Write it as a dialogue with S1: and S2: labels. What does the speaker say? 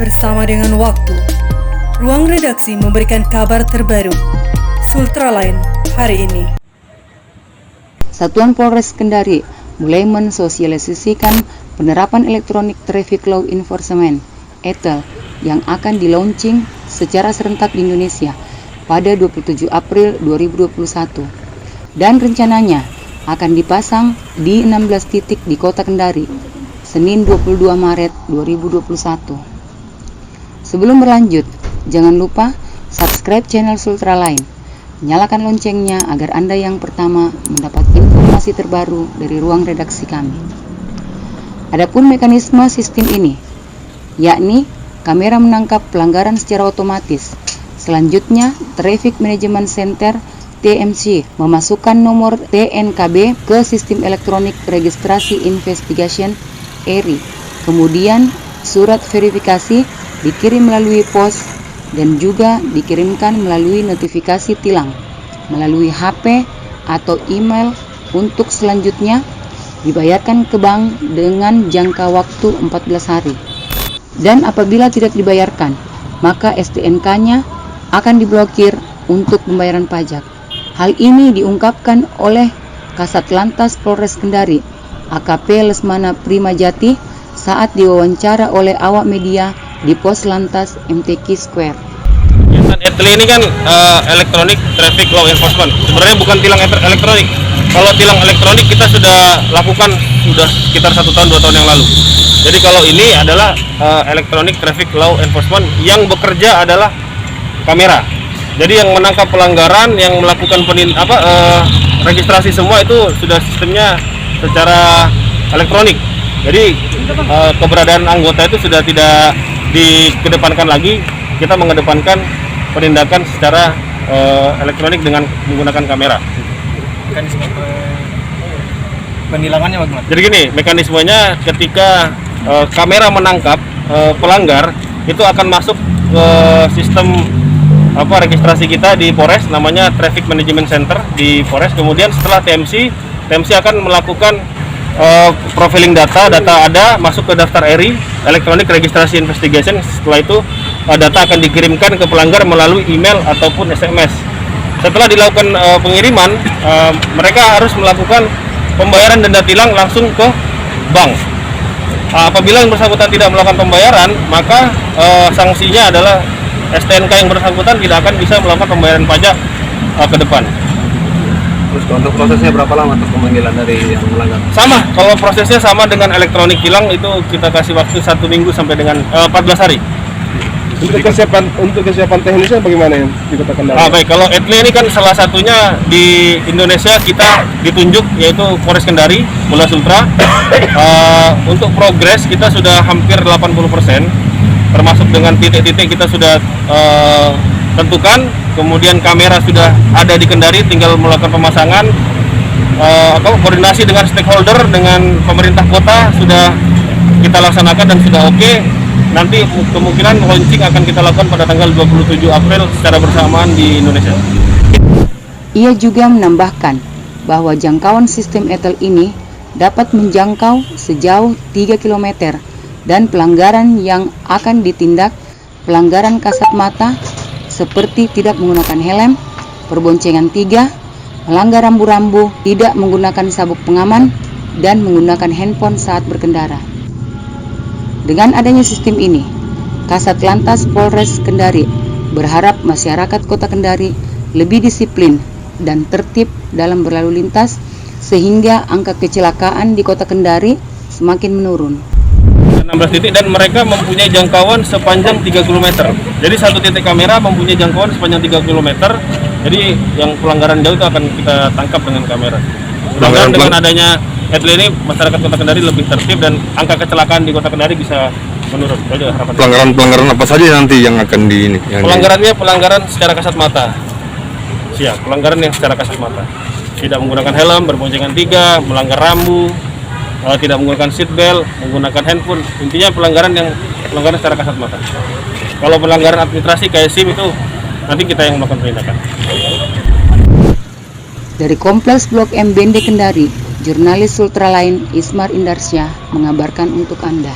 S1: Bersama dengan waktu, ruang redaksi memberikan kabar terbaru. Sultraline hari ini.
S2: Satuan Polres Kendari mulai mensosialisasikan penerapan Electronic Traffic Law Enforcement (ETL) yang akan di-launching secara serentak di Indonesia pada 27 April 2021 dan rencananya akan dipasang di 16 titik di Kota Kendari Senin 22 Maret 2021. Sebelum berlanjut, jangan lupa subscribe channel Sultraline, nyalakan loncengnya agar Anda yang pertama mendapat informasi terbaru dari ruang redaksi kami. Adapun mekanisme sistem ini, yakni kamera menangkap pelanggaran secara otomatis. Selanjutnya, Traffic Management Center (TMC) memasukkan nomor TNKB ke Sistem Elektronik Registrasi Investigation (ERI). Kemudian, surat verifikasi dikirim melalui pos dan juga dikirimkan melalui notifikasi tilang, melalui HP atau email untuk selanjutnya dibayarkan ke bank dengan jangka waktu 14 hari. Dan apabila tidak dibayarkan, maka STNK-nya akan diblokir untuk pembayaran pajak. Hal ini diungkapkan oleh Kasat Lantas Polres Kendari, AKP Lesmana Primajati, saat diwawancara oleh awak media di Pos Lantas MTQ Square.
S3: ETL ini kan Electronic Traffic Law Enforcement. Sebenarnya bukan tilang elektronik. Kalau tilang elektronik kita sudah lakukan sudah sekitar 1 tahun 2 tahun yang lalu. Jadi kalau ini adalah Electronic Traffic Law Enforcement yang bekerja adalah kamera. Jadi yang menangkap pelanggaran, yang melakukan registrasi semua itu sudah sistemnya secara elektronik. Jadi keberadaan anggota itu sudah tidak dikedepankan lagi. Kita mengedepankan penindakan secara elektronik dengan menggunakan kamera.
S4: Mekanisme penilangannya bagaimana?
S3: Jadi gini, mekanismenya ketika kamera menangkap pelanggar, itu akan masuk ke sistem registrasi kita di Polres, namanya Traffic Management Center di Polres. Kemudian setelah TMC akan melakukan profiling data ada masuk ke daftar ERI, Electronic Registrasi Investigation. Setelah itu data akan dikirimkan ke pelanggar melalui email ataupun SMS. Setelah dilakukan pengiriman, mereka harus melakukan pembayaran denda tilang langsung ke bank. Apabila yang bersangkutan tidak melakukan pembayaran, maka sanksinya adalah STNK yang bersangkutan tidak akan bisa melakukan pembayaran pajak ke depan.
S4: Terus untuk prosesnya berapa lama untuk pemanggilan dari yang melanggar?
S3: Sama, kalau prosesnya sama dengan elektronik tilang, itu kita kasih waktu 1 minggu sampai dengan 14 hari.
S4: Untuk kesiapan teknisnya bagaimana yang di Kota Kendari?
S3: Baik, kalau ETL ini kan salah satunya di Indonesia kita ditunjuk, yaitu Polres Kendari, Polda Sultra. Untuk progres kita sudah hampir 80%, termasuk dengan titik-titik kita sudah tentukan. Kemudian kamera sudah ada di Kendari, tinggal melakukan pemasangan. Koordinasi dengan stakeholder, dengan pemerintah kota sudah kita laksanakan dan sudah oke. Nanti kemungkinan launching akan kita lakukan pada tanggal 27 April secara bersamaan di Indonesia.
S2: Ia juga menambahkan bahwa jangkauan sistem ETL ini dapat menjangkau sejauh 3 km dan pelanggaran yang akan ditindak pelanggaran kasat mata seperti tidak menggunakan helm, perboncengan 3, melanggar rambu-rambu, tidak menggunakan sabuk pengaman, dan menggunakan handphone saat berkendara. Dengan adanya sistem ini, Kasat Lantas Polres Kendari berharap masyarakat Kota Kendari lebih disiplin dan tertib dalam berlalu lintas sehingga angka kecelakaan di Kota Kendari semakin menurun.
S3: 16 titik dan mereka mempunyai jangkauan sepanjang 3 km. Jadi satu titik kamera mempunyai jangkauan sepanjang 3 km. Jadi yang pelanggaran jauh itu akan kita tangkap dengan kamera. Mudah-mudahan dengan adanya ETL ini masyarakat Kota Kendari lebih tertib dan angka kecelakaan di Kota Kendari bisa menurun.
S5: Pelanggaran apa saja nanti yang akan
S3: Pelanggarannya pelanggaran secara kasat mata. Siap, pelanggaran yang secara kasat mata. Tidak menggunakan helm, berboncengan 3, melanggar rambu, tidak menggunakan seat belt, menggunakan handphone. Intinya pelanggaran secara kasat mata. Kalau pelanggaran administrasi kayak SIM itu nanti kita yang melakukan penindakan.
S2: Dari Kompleks Blok M Bende Kendari, jurnalis Sultraline Ismar Indarsyah mengabarkan untuk Anda.